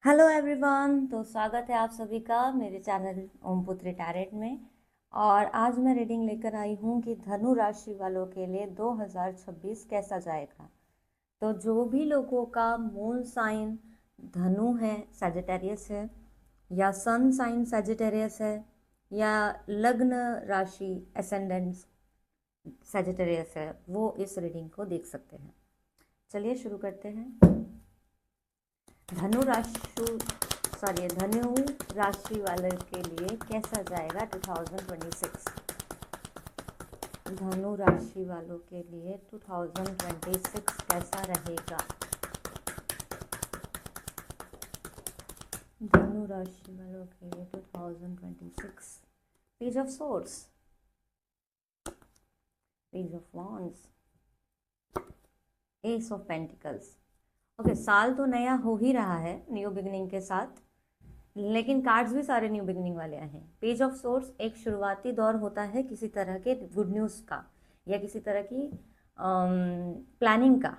Hello everyone. तो स्वागत है आप सभी का मेरे चैनल ओम पुत्री टैरेट में। और आज मैं रीडिंग लेकर आई हूँ कि धनु राशि वालों के लिए 2026 कैसा जाएगा। तो जो भी लोगों का मून साइन धनु है, सैजिटेरियस है, या सन साइन सैजिटेरियस है, या लग्न राशि एसेंडेंट सैजिटेरियस है, वो इस रीडिंग को देख सकते हैं। चलिए शुरू करते हैं। धनु राशि वाले के लिए कैसा जाएगा 2026। धनु राशि वालों के लिए 2026 कैसा रहेगा। धनु राशि वालों के लिए 2026। Page of swords, page of wands, S of pentacles. Okay, साल तो नया हो ही रहा है न्यू बिगनिंग के साथ, लेकिन कार्ड्स भी सारे न्यू बिगनिंग वाले आए हैं। पेज ऑफ सोर्स एक शुरुआती दौर होता है किसी तरह के गुड न्यूज़ का या किसी तरह की प्लानिंग का।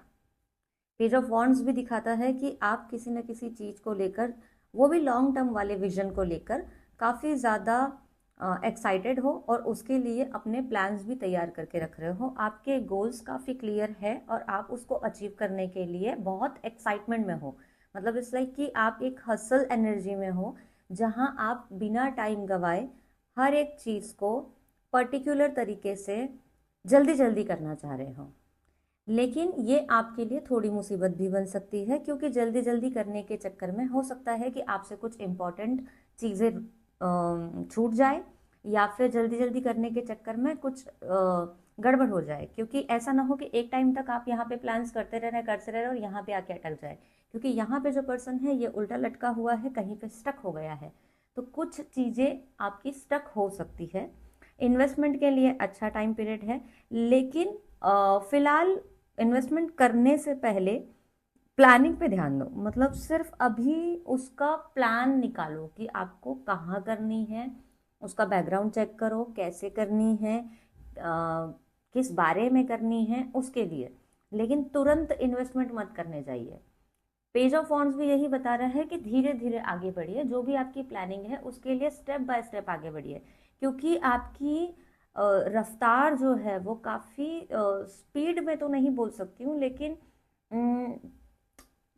पेज ऑफ वॉन्ड्स भी दिखाता है कि आप किसी न किसी चीज़ को लेकर, वो भी लॉन्ग टर्म वाले विजन को लेकर काफ़ी ज़्यादा एक्साइटेड हो और उसके लिए अपने प्लान्स भी तैयार करके रख रहे हो। आपके गोल्स काफ़ी क्लियर है और आप उसको अचीव करने के लिए बहुत एक्साइटमेंट में हो। मतलब इस लाइक कि आप एक हसल एनर्जी में हो, जहां आप बिना टाइम गवाए हर एक चीज़ को पर्टिकुलर तरीके से जल्दी जल्दी करना चाह रहे हो। लेकिन ये आपके लिए थोड़ी मुसीबत भी बन सकती है, क्योंकि जल्दी जल्दी करने के चक्कर में हो सकता है कि आपसे कुछ इम्पोर्टेंट चीज़ें छूट जाए, या फिर जल्दी जल्दी करने के चक्कर में कुछ गड़बड़ हो जाए। क्योंकि ऐसा ना हो कि एक टाइम तक आप यहाँ पे प्लान्स करते रहे और यहाँ पे आके अटक जाए, क्योंकि यहाँ पे जो पर्सन है ये उल्टा लटका हुआ है, कहीं पे स्टक हो गया है। तो कुछ चीज़ें आपकी स्टक हो सकती है। इन्वेस्टमेंट के लिए अच्छा टाइम पीरियड है, लेकिन फिलहाल इन्वेस्टमेंट करने से पहले प्लानिंग पे ध्यान दो। मतलब सिर्फ अभी उसका प्लान निकालो कि आपको कहाँ करनी है, उसका बैकग्राउंड चेक करो कैसे करनी है, किस बारे में करनी है उसके लिए, लेकिन तुरंत इन्वेस्टमेंट मत करने जाइए। पेज ऑफ वॉन्ड्स भी यही बता रहा है कि धीरे धीरे आगे बढ़िए, जो भी आपकी प्लानिंग है उसके लिए स्टेप बाय स्टेप आगे बढ़िए, क्योंकि आपकी रफ्तार जो है वो काफ़ी स्पीड में तो नहीं बोल सकती हूँ, लेकिन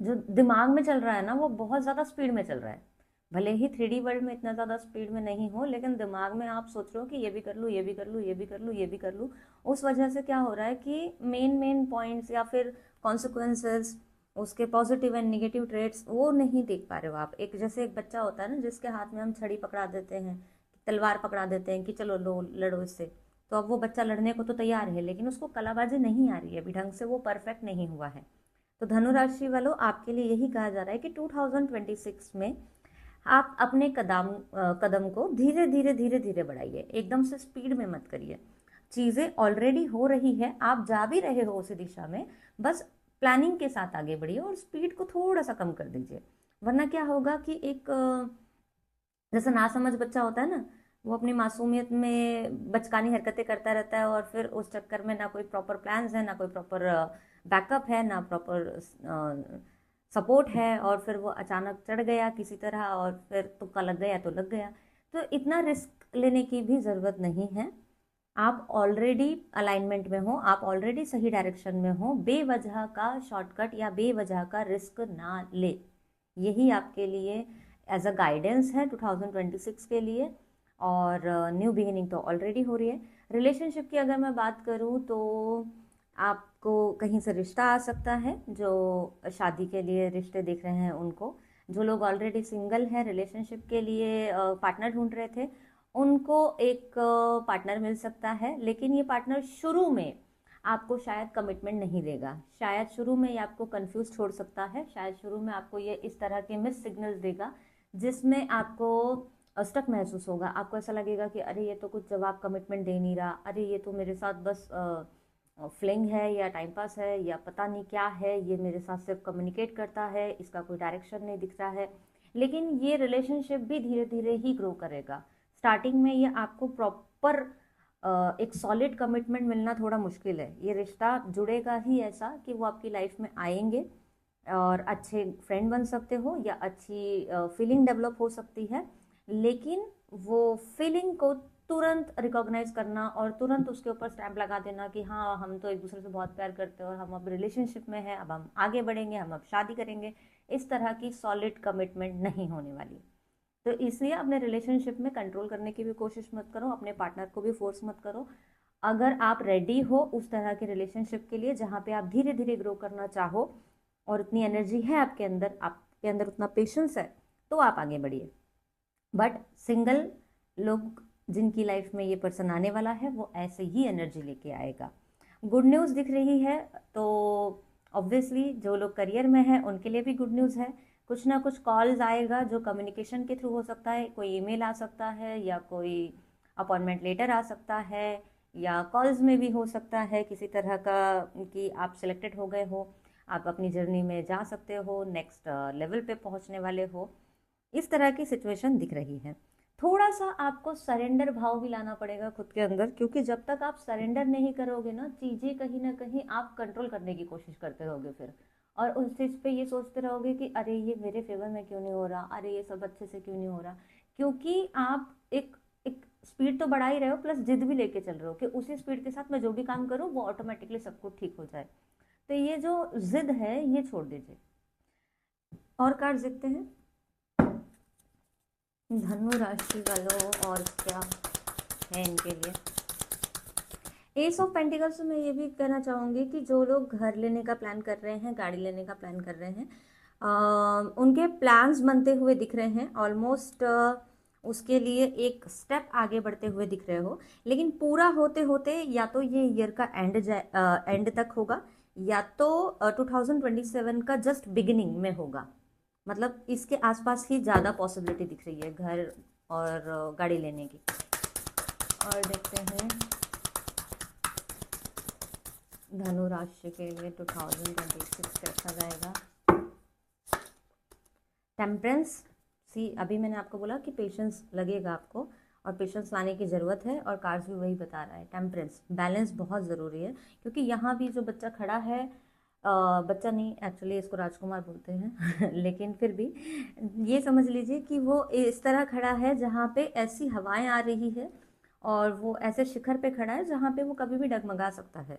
जो दिमाग में चल रहा है ना वो बहुत ज़्यादा स्पीड में चल रहा है। भले ही 3D वर्ल्ड में इतना ज़्यादा स्पीड में नहीं हो, लेकिन दिमाग में आप सोच रहे हो कि ये भी कर लूँ, ये भी कर लूँ, ये भी कर लूँ, ये भी कर लूँ। उस वजह से क्या हो रहा है कि मेन मेन पॉइंट्स या फिर कॉन्सिक्वेंसेस, उसके पॉजिटिव एंड निगेटिव ट्रेड्स वो नहीं देख पा रहे हो आप। एक जैसे एक बच्चा होता है ना, जिसके हाथ में हम छड़ी पकड़ा देते हैं, तलवार पकड़ा देते हैं कि चलो लो लड़ो इससे, तो अब वो बच्चा लड़ने को तो तैयार है, लेकिन उसको कलाबाजी नहीं आ रही है अभी ढंग से, वो परफेक्ट नहीं हुआ है। तो धनु राशि वालों, आपके लिए यही कहा जा रहा है कि 2026 में आप अपने कदम को धीरे धीरे धीरे धीरे बढ़ाइए, एकदम से स्पीड में मत करिए। चीज़ें ऑलरेडी हो रही है, आप जा भी रहे हो उसी दिशा में, बस प्लानिंग के साथ आगे बढ़िए और स्पीड को थोड़ा सा कम कर दीजिए। वरना क्या होगा कि एक जैसा नासमझ बच्चा होता है ना, वो अपनी मासूमियत में बचकानी हरकतें करता रहता है और फिर उस चक्कर में ना कोई प्रॉपर प्लान्स है, ना कोई प्रॉपर बैकअप है, ना प्रॉपर सपोर्ट है, और फिर वो अचानक चढ़ गया किसी तरह और फिर तुक्का लग गया तो लग गया। तो इतना रिस्क लेने की भी ज़रूरत नहीं है। आप ऑलरेडी अलाइनमेंट में हो, आप ऑलरेडी सही डायरेक्शन में हो, बेवजह का शॉर्टकट या बेवजह का रिस्क ना ले। यही आपके लिए एज अ गाइडेंस है 2026 के लिए। और न्यू बिगिनिंग तो ऑलरेडी हो रही है। रिलेशनशिप की अगर मैं बात करूँ तो आपको कहीं से रिश्ता आ सकता है, जो शादी के लिए रिश्ते देख रहे हैं उनको। जो लोग ऑलरेडी सिंगल हैं, रिलेशनशिप के लिए पार्टनर ढूंढ रहे थे, उनको एक पार्टनर मिल सकता है, लेकिन ये पार्टनर शुरू में आपको शायद कमिटमेंट नहीं देगा। शायद शुरू में ये आपको कंफ्यूज छोड़ सकता है, शायद शुरू में आपको ये इस तरह के मिस सिग्नल्स देगा जिसमें आपको स्टक महसूस होगा। आपको ऐसा लगेगा कि अरे ये तो कुछ जवाब कमिटमेंट दे नहीं रहा, अरे ये तो मेरे साथ बस फ्लिंग है या टाइम पास है या पता नहीं क्या है, ये मेरे साथ सिर्फ कम्युनिकेट करता है, इसका कोई डायरेक्शन नहीं दिख रहा है। लेकिन ये रिलेशनशिप भी धीरे धीरे ही ग्रो करेगा। स्टार्टिंग में ये आपको प्रॉपर एक सॉलिड कमिटमेंट मिलना थोड़ा मुश्किल है। ये रिश्ता जुड़ेगा ही ऐसा कि वो आपकी लाइफ में आएंगे, और अच्छे फ्रेंड बन सकते हो या अच्छी फीलिंग डेवलप हो सकती है, लेकिन वो फीलिंग को तुरंत रिकॉग्नाइज करना और तुरंत उसके ऊपर स्टैंप लगा देना कि हाँ हम तो एक दूसरे से बहुत प्यार करते हैं और हम अब रिलेशनशिप में हैं, अब हम आगे बढ़ेंगे, हम अब शादी करेंगे, इस तरह की सॉलिड कमिटमेंट नहीं होने वाली। तो इसलिए अपने रिलेशनशिप में कंट्रोल करने की भी कोशिश मत करो, अपने पार्टनर को भी फोर्स मत करो। अगर आप रेडी हो उस तरह के रिलेशनशिप के लिए जहाँ पे आप धीरे धीरे ग्रो करना चाहो और उतनी एनर्जी है आपके अंदर उतना पेशेंस है, तो आप आगे बढ़िए। बट सिंगल लोग जिनकी लाइफ में ये पर्सन आने वाला है वो ऐसे ही एनर्जी लेके आएगा। गुड न्यूज़ दिख रही है, तो ऑब्वियसली जो लोग करियर में हैं उनके लिए भी गुड न्यूज़ है। कुछ ना कुछ कॉल्स आएगा जो कम्युनिकेशन के थ्रू हो सकता है, कोई ईमेल आ सकता है या कोई अपॉइंटमेंट लेटर आ सकता है या कॉल्स में भी हो सकता है किसी तरह का कि आप सिलेक्टेड हो गए हो, आप अपनी जर्नी में जा सकते हो, नेक्स्ट लेवल पे पहुंचने वाले हो। इस तरह की सिचुएशन दिख रही है। थोड़ा सा आपको सरेंडर भाव भी लाना पड़ेगा खुद के अंदर, क्योंकि जब तक आप सरेंडर नहीं करोगे ना, चीज़ें कहीं ना कहीं आप कंट्रोल करने की कोशिश करते रहोगे फिर, और उस चीज़ पे ये सोचते रहोगे कि अरे ये मेरे फेवर में क्यों नहीं हो रहा, अरे ये सब अच्छे से क्यों नहीं हो रहा, क्योंकि आप एक एक स्पीड तो बढ़ा ही रहे हो प्लस जिद भी लेके चल रहे हो कि उसी स्पीड के साथ मैं जो भी काम करूँ वो ऑटोमेटिकली सब कुछ ठीक हो जाए। तो ये जो जिद है ये छोड़ दीजिए। और कार्ड देखते हैं धनु राशि वालों और क्या है इनके लिए। एस ऑफ पेंटिकल्स में ये भी कहना चाहूँगी कि जो लोग घर लेने का प्लान कर रहे हैं, गाड़ी लेने का प्लान कर रहे हैं, उनके प्लान्स बनते हुए दिख रहे हैं ऑलमोस्ट, उसके लिए एक स्टेप आगे बढ़ते हुए दिख रहे हो, लेकिन पूरा होते होते या तो ये ईयर का एंड तक होगा या तो 2027 का जस्ट बिगिनिंग में होगा। मतलब इसके आसपास ही ज़्यादा पॉसिबिलिटी दिख रही है घर और गाड़ी लेने की। और देखते हैं धनु राशि के लिए 2026 कैसा जाएगा। टेम्परेंस, सी अभी मैंने आपको बोला कि पेशेंस लगेगा आपको और पेशेंस लाने की ज़रूरत है, और कार्ड्स भी वही बता रहा है। टेम्परेंस, बैलेंस बहुत ज़रूरी है, क्योंकि यहाँ भी जो बच्चा खड़ा है, बच्चा नहीं एक्चुअली इसको राजकुमार बोलते हैं लेकिन फिर भी ये समझ लीजिए कि वो इस तरह खड़ा है जहाँ पे ऐसी हवाएं आ रही है और वो ऐसे शिखर पे खड़ा है जहाँ पे वो कभी भी डगमगा सकता है।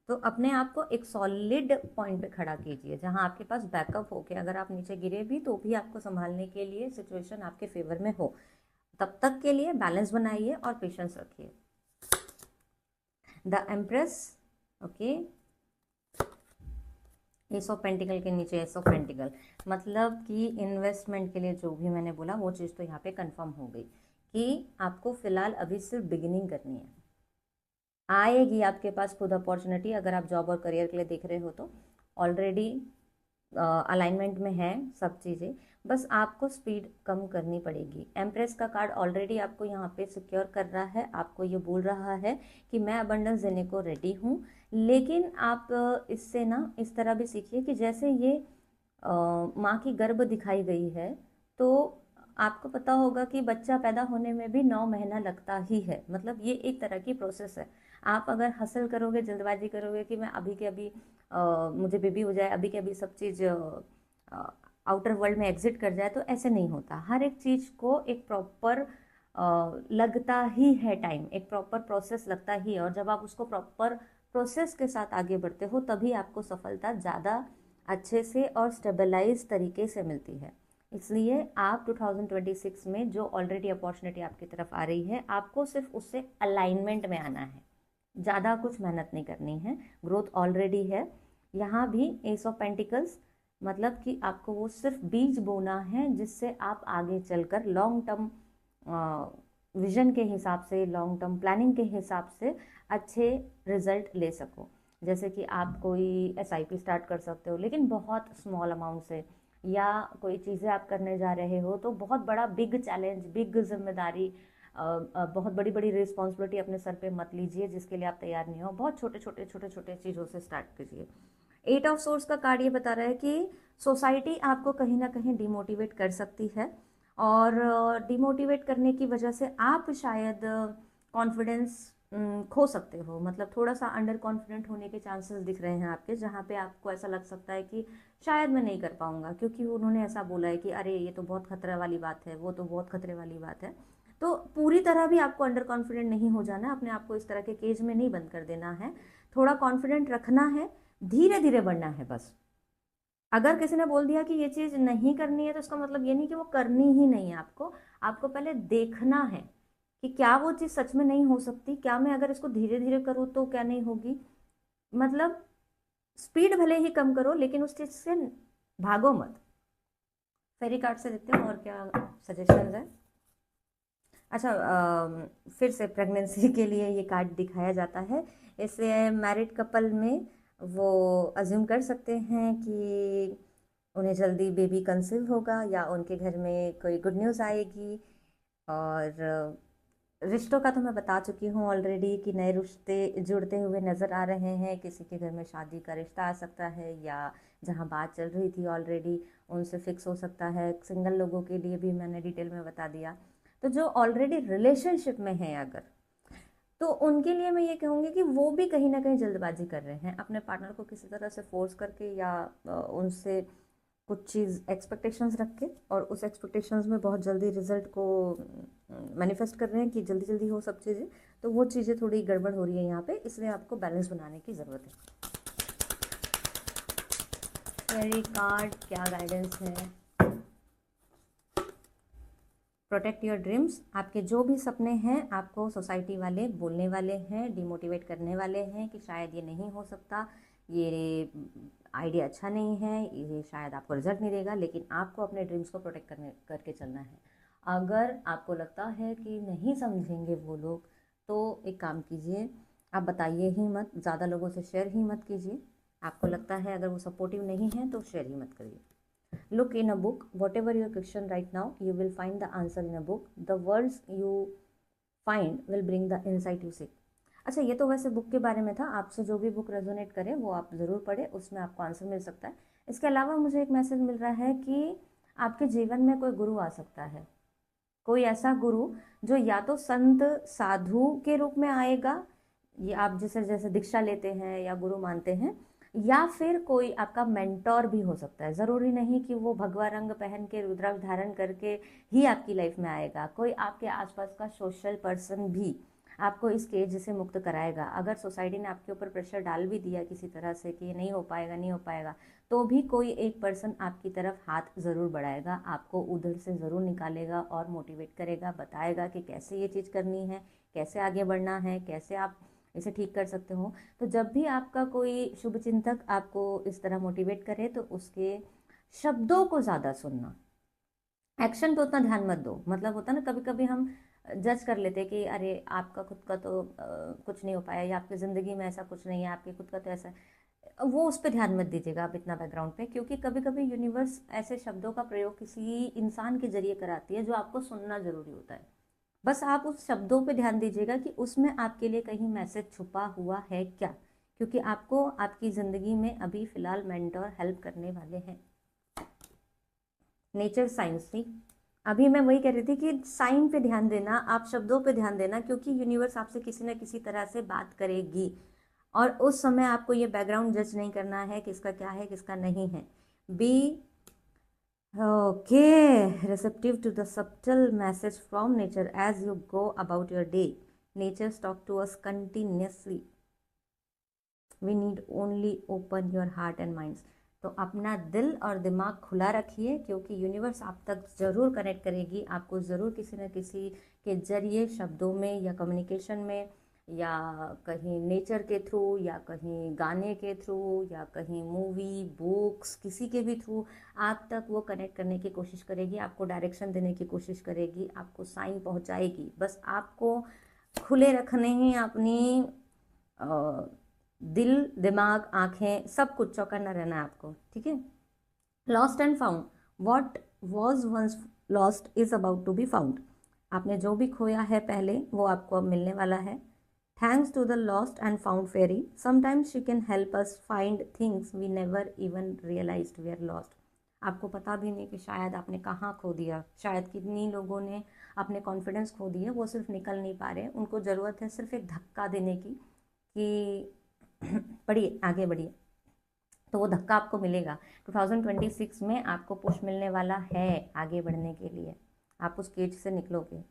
तो अपने आप को एक सॉलिड पॉइंट पे खड़ा कीजिए जहाँ आपके पास बैकअप हो के अगर आप नीचे गिरे भी तो भी आपको संभालने के लिए सिचुएशन आपके फेवर में हो। तब तक के लिए बैलेंस बनाइए और पेशेंस रखिए। The empress, okay, S of pentacle के नीचे एस ऑफ पेंटिकल, मतलब कि इन्वेस्टमेंट के लिए जो भी मैंने बोला वो चीज़ तो यहाँ पे कंफर्म हो गई कि आपको फिलहाल अभी सिर्फ बिगिनिंग करनी है। आएगी आपके पास खुद अपॉर्चुनिटी, अगर आप जॉब और करियर के लिए देख रहे हो तो ऑलरेडी अलाइनमेंट में है सब चीज़ें, बस आपको स्पीड कम करनी पड़ेगी। एम्प्रेस का कार्ड ऑलरेडी आपको यहाँ पे सिक्योर कर रहा है, आपको ये बोल रहा है कि मैं अबंडेंस देने को रेडी हूँ, लेकिन आप इससे ना इस तरह भी सीखिए कि जैसे ये माँ की गर्भ दिखाई गई है, तो आपको पता होगा कि बच्चा पैदा होने में भी 9 महीना लगता ही है, मतलब ये एक तरह की प्रोसेस है। आप अगर हसल करोगे, जल्दबाजी करोगे कि मैं अभी के अभी मुझे बेबी हो जाए, अभी के अभी सब चीज़ आउटर वर्ल्ड में एग्जिट कर जाए, तो ऐसे नहीं होता। हर एक चीज़ को एक प्रॉपर लगता ही है टाइम, एक प्रॉपर प्रोसेस लगता ही है, और जब आप उसको प्रॉपर प्रोसेस के साथ आगे बढ़ते हो तभी आपको सफलता ज़्यादा अच्छे से और स्टेबलाइज तरीके से मिलती है। इसलिए आप 2026 में जो ऑलरेडी अपॉर्चुनिटी आपकी तरफ आ रही है, आपको सिर्फ उससे अलाइनमेंट में आना है, ज़्यादा कुछ मेहनत नहीं करनी है, ग्रोथ ऑलरेडी है। यहाँ भी एस ऑफ पेंटिकल्स, मतलब कि आपको वो सिर्फ बीज बोना है जिससे आप आगे चलकर लॉन्ग टर्म विजन के हिसाब से, लॉन्ग टर्म प्लानिंग के हिसाब से अच्छे रिजल्ट ले सको। जैसे कि आप कोई SIP स्टार्ट कर सकते हो, लेकिन बहुत स्मॉल अमाउंट से, या कोई चीज़ें आप करने जा रहे हो तो बहुत बड़ा बिग चैलेंज, बिग जिम्मेदारी, बहुत बड़ी बड़ी रिस्पॉन्सिबिलिटी अपने सर पे मत लीजिए जिसके लिए आप तैयार नहीं हो। बहुत छोटे छोटे चीज़ों से स्टार्ट कीजिए। 8 ऑफ सोर्स का कार्ड ये बता रहा है कि सोसाइटी आपको कहीं ना कहीं डिमोटिवेट कर सकती है, और डिमोटिवेट करने की वजह से आप शायद कॉन्फिडेंस खो सकते हो। मतलब थोड़ा सा अंडर कॉन्फिडेंट होने के चांसेस दिख रहे हैं आपके, जहाँ पे आपको ऐसा लग सकता है कि शायद मैं नहीं कर पाऊंगा, क्योंकि उन्होंने ऐसा बोला है कि अरे ये तो बहुत खतरा वाली बात है, वो तो बहुत खतरे वाली बात है। तो पूरी तरह भी आपको अंडर कॉन्फिडेंट नहीं हो जाना, अपने आप को इस तरह के केज में नहीं बंद कर देना है। थोड़ा कॉन्फिडेंट रखना है, धीरे धीरे बढ़ना है बस। अगर किसी ने बोल दिया कि ये चीज़ नहीं करनी है, तो इसका मतलब ये नहीं कि वो करनी ही नहीं है आपको। आपको पहले देखना है कि क्या वो चीज़ सच में नहीं हो सकती, क्या मैं अगर इसको धीरे धीरे करूँ तो क्या नहीं होगी। मतलब स्पीड भले ही कम करो, लेकिन उस चीज़ से भागो मत। फेरी कार्ड से देखते हैं और क्या सजेशन है। अच्छा, फिर से प्रेगनेंसी के लिए ये कार्ड दिखाया जाता है। इससे मैरिड कपल में वो अज्यूम कर सकते हैं कि उन्हें जल्दी बेबी कंसीव होगा, या उनके घर में कोई गुड न्यूज़ आएगी। और रिश्तों का तो मैं बता चुकी हूँ ऑलरेडी कि नए रिश्ते जुड़ते हुए नज़र आ रहे हैं। किसी के घर में शादी का रिश्ता आ सकता है, या जहाँ बात चल रही थी ऑलरेडी उनसे फिक्स हो सकता है। सिंगल लोगों के लिए भी मैंने डिटेल में बता दिया। तो जो ऑलरेडी रिलेशनशिप में है अगर, तो उनके लिए मैं ये कहूँगी कि वो भी कहीं ना कहीं जल्दबाजी कर रहे हैं अपने पार्टनर को किसी तरह से फोर्स करके, या उनसे कुछ चीज़ एक्सपेक्टेशंस रख के, और उस एक्सपेक्टेशंस में बहुत जल्दी रिजल्ट को मैनिफेस्ट कर रहे हैं कि जल्दी जल्दी हो सब चीज़ें। तो वो चीज़ें थोड़ी गड़बड़ हो रही है यहाँ पे, इसलिए आपको बैलेंस बनाने की ज़रूरत है। फेरी कार्ड क्या गाइडेंस है? Protect your dreams. आपके जो भी सपने हैं आपको सोसाइटी वाले बोलने वाले हैं, डिमोटिवेट करने वाले हैं कि शायद ये नहीं हो सकता, ये आइडिया अच्छा नहीं है, ये शायद आपको रिजल्ट नहीं देगा, लेकिन आपको अपने ड्रीम्स को प्रोटेक्ट करके चलना है। अगर आपको लगता है कि नहीं समझेंगे वो लोग, तो एक काम कीजिए, आप बताइए ही मत, ज़्यादा लोगों से शेयर ही मत कीजिए। आपको लगता है अगर वो सपोर्टिव नहीं है तो शेयर ही मत करिए। Look in a book, whatever your question right now, you will find the answer in a book. The words you find will bring the insight you seek. अच्छा, ये तो वैसे बुक के बारे में था। आपसे जो भी बुक रेजोनेट करे वो आप ज़रूर पढ़े, उसमें आपको आंसर मिल सकता है। इसके अलावा मुझे एक मैसेज मिल रहा है कि आपके जीवन में कोई गुरु आ सकता है। कोई ऐसा गुरु जो या तो संत साधु के रूप में आएगा, ये आप जैसे जैसे दीक्षा लेते हैं या गुरु मानते हैं, या फिर कोई आपका मेंटोर भी हो सकता है। ज़रूरी नहीं कि वो भगवा रंग पहन के रुद्राक्ष धारण करके ही आपकी लाइफ में आएगा। कोई आपके आसपास का सोशल पर्सन भी आपको इस केज से मुक्त कराएगा। अगर सोसाइटी ने आपके ऊपर प्रेशर डाल भी दिया किसी तरह से कि नहीं हो पाएगा नहीं हो पाएगा, तो भी कोई एक पर्सन आपकी तरफ हाथ ज़रूर बढ़ाएगा, आपको उधर से ज़रूर निकालेगा और मोटिवेट करेगा, बताएगा कि कैसे ये चीज़ करनी है, कैसे आगे बढ़ना है, कैसे आप इसे ठीक कर सकते हो। तो जब भी आपका कोई शुभ चिंतक आपको इस तरह मोटिवेट करे, तो उसके शब्दों को ज़्यादा सुनना, एक्शन पे उतना ध्यान मत दो। मतलब होता है ना, कभी कभी हम जज कर लेते हैं कि अरे आपका खुद का तो कुछ नहीं हो पाया, या आपकी ज़िंदगी में ऐसा कुछ नहीं है, आपके खुद का तो ऐसा है। वो उस पर ध्यान मत दीजिएगा आप इतना बैकग्राउंड पे, क्योंकि कभी कभी यूनिवर्स ऐसे शब्दों का प्रयोग किसी इंसान के जरिए कराती है जो आपको सुनना ज़रूरी होता है। बस आप उस शब्दों पे ध्यान दीजिएगा कि उसमें आपके लिए कहीं मैसेज छुपा हुआ है क्या, क्योंकि आपको आपकी ज़िंदगी में अभी फ़िलहाल मेंटोर हेल्प करने वाले हैं। नेचर साइंस थी, अभी मैं वही कह रही थी कि साइन पे ध्यान देना, आप शब्दों पे ध्यान देना, क्योंकि यूनिवर्स आपसे किसी न किसी तरह से बात करेगी। और उस समय आपको ये बैकग्राउंड जज नहीं करना है किसका क्या है किसका नहीं है। Be okay, receptive to the subtle message from nature as you go about your day. Nature talk to us continuously. We need only open your heart and minds. तो अपना दिल और दिमाग खुला रखिए, क्योंकि यूनिवर्स आप तक ज़रूर कनेक्ट करेगी, आपको ज़रूर किसी न किसी के जरिए, शब्दों में या कम्युनिकेशन में, या कहीं नेचर के थ्रू, या कहीं गाने के थ्रू, या कहीं मूवी बुक्स, किसी के भी थ्रू आप तक वो कनेक्ट करने की कोशिश करेगी, आपको डायरेक्शन देने की कोशिश करेगी, आपको साइन पहुंचाएगी। बस आपको खुले रखने ही अपनी दिल दिमाग आँखें सब कुछ चौकन्ना रहना है आपको, ठीक है। Lost and found, what was once lost is about to be found. आपने जो भी खोया है पहले वो आपको अब मिलने वाला है। Thanks to the lost and found fairy, sometimes she can help us find things we never even realised we are lost. आपको पता भी नहीं कि शायद आपने कहाँ खो दिया, शायद कितनी लोगों ने अपने कॉन्फिडेंस खो दिया, वो सिर्फ निकल नहीं पा रहे, उनको ज़रूरत है सिर्फ एक धक्का देने की कि बढ़िए आगे बढ़िए। तो वो धक्का आपको मिलेगा 2026 में, आपको पुश मिलने वाला है आगे बढ़ने के लिए। आप उस केज से निकलोगे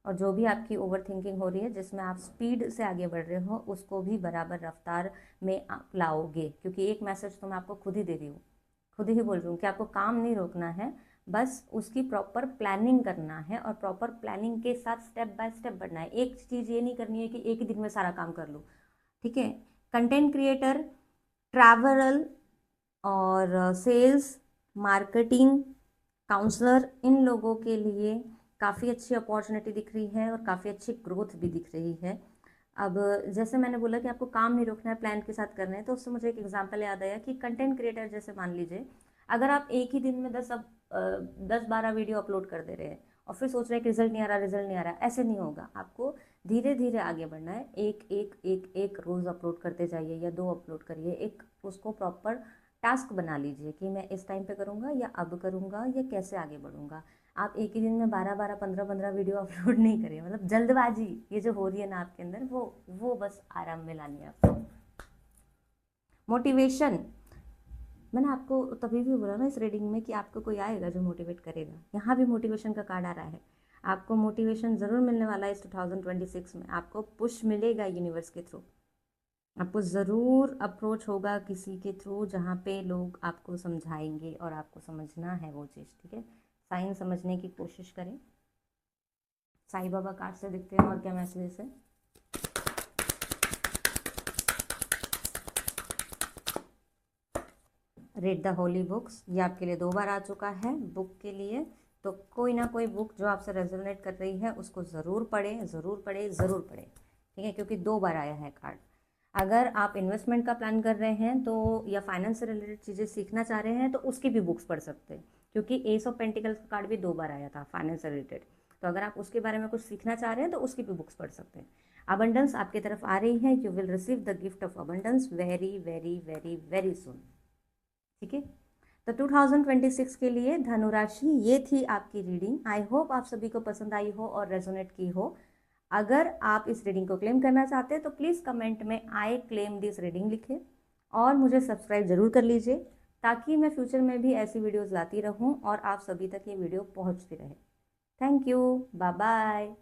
और जो भी आपकी ओवर थिंकिंग हो रही है जिसमें आप स्पीड से आगे बढ़ रहे हो उसको भी बराबर रफ्तार में आप लाओगे, क्योंकि एक मैसेज तो मैं आपको खुद ही दे रही हूँ, खुद ही बोल रही हूँ कि आपको काम नहीं रोकना है, बस उसकी प्रॉपर प्लानिंग करना है और प्रॉपर प्लानिंग के साथ स्टेप बाय स्टेप बढ़ना है। एक चीज़ ये नहीं करनी है कि एक ही दिन में सारा काम कर लूँ, ठीक है। कंटेंट क्रिएटर, ट्रैवल और सेल्स, मार्केटिंग, काउंसलर, इन लोगों के लिए काफ़ी अच्छी अपॉर्चुनिटी दिख रही है और काफ़ी अच्छी ग्रोथ भी दिख रही है। अब जैसे मैंने बोला कि आपको काम नहीं रोकना है, प्लान के साथ करना है, तो उससे मुझे एक एग्जांपल याद आया कि कंटेंट क्रिएटर जैसे मान लीजिए, अगर आप एक ही दिन में 10-12 वीडियो अपलोड कर दे रहे हैं और फिर सोच रहे हैं कि रिजल्ट नहीं आ रहा, रिजल्ट नहीं आ रहा, ऐसे नहीं होगा। आपको धीरे धीरे आगे बढ़ना है, एक एक एक एक रोज़ अपलोड करते जाइए या 2 अपलोड करिए, एक उसको प्रॉपर टास्क बना लीजिए कि मैं इस टाइम पे करूँगा या अब करूँगा या कैसे आगे बढ़ूँगा। आप एक ही दिन में 12-12, 15-15 वीडियो अपलोड नहीं करिए, मतलब जल्दबाजी ये जो हो रही है ना आपके अंदर, वो बस आराम में लानी है आपको। मोटिवेशन, मैंने आपको तभी भी बोला ना इस रीडिंग में कि आपको कोई आएगा जो मोटिवेट करेगा। यहाँ भी मोटिवेशन का कार्ड आ रहा है, आपको मोटिवेशन ज़रूर मिलने वाला है इस 2026 में, आपको पुश मिलेगा यूनिवर्स के थ्रू, आपको ज़रूर अप्रोच होगा किसी के थ्रू जहाँ पे लोग आपको समझाएंगे और आपको समझना है वो चीज़, ठीक है। साइन समझने की कोशिश करें। साईं बाबा कार्ड से दिखते हैं और क्या मैसेजेस है। रीड द होली बुक्स, ये आपके लिए 2 बार आ चुका है बुक के लिए, तो कोई ना कोई बुक जो आपसे रेजोनेट कर रही है उसको ज़रूर पढ़ें, ज़रूर पढ़ें, ज़रूर पढ़ें, ठीक है, क्योंकि 2 बार आया है कार्ड। अगर आप इन्वेस्टमेंट का प्लान कर रहे हैं तो या फाइनेंस से रिलेटेड चीज़ें सीखना चाह रहे हैं तो उसकी भी बुक्स पढ़ सकते हैं, क्योंकि एस ऑफ पेंटिकल्स का कार्ड भी 2 बार आया था फाइनेंस से रिलेटेड, तो अगर आप उसके बारे में कुछ सीखना चाह रहे हैं तो उसकी भी बुक्स पढ़ सकते हैं। अबंडेंस आपकी तरफ आ रही है, you will receive the gift of abundance very very very very soon, ठीक है। तो 2026 के लिए धनु राशि ये थी आपकी रीडिंग। आई होप आप सभी को पसंद आई हो और रेजोनेट की हो। अगर आप इस रीडिंग को क्लेम करना चाहते हैं तो प्लीज़ कमेंट में आई क्लेम दिस रीडिंग लिखें और मुझे सब्सक्राइब ज़रूर कर लीजिए, ताकि मैं फ्यूचर में भी ऐसी वीडियोज़ लाती रहूं और आप सभी तक ये वीडियो पहुंचती रहे। Thank you, bye bye.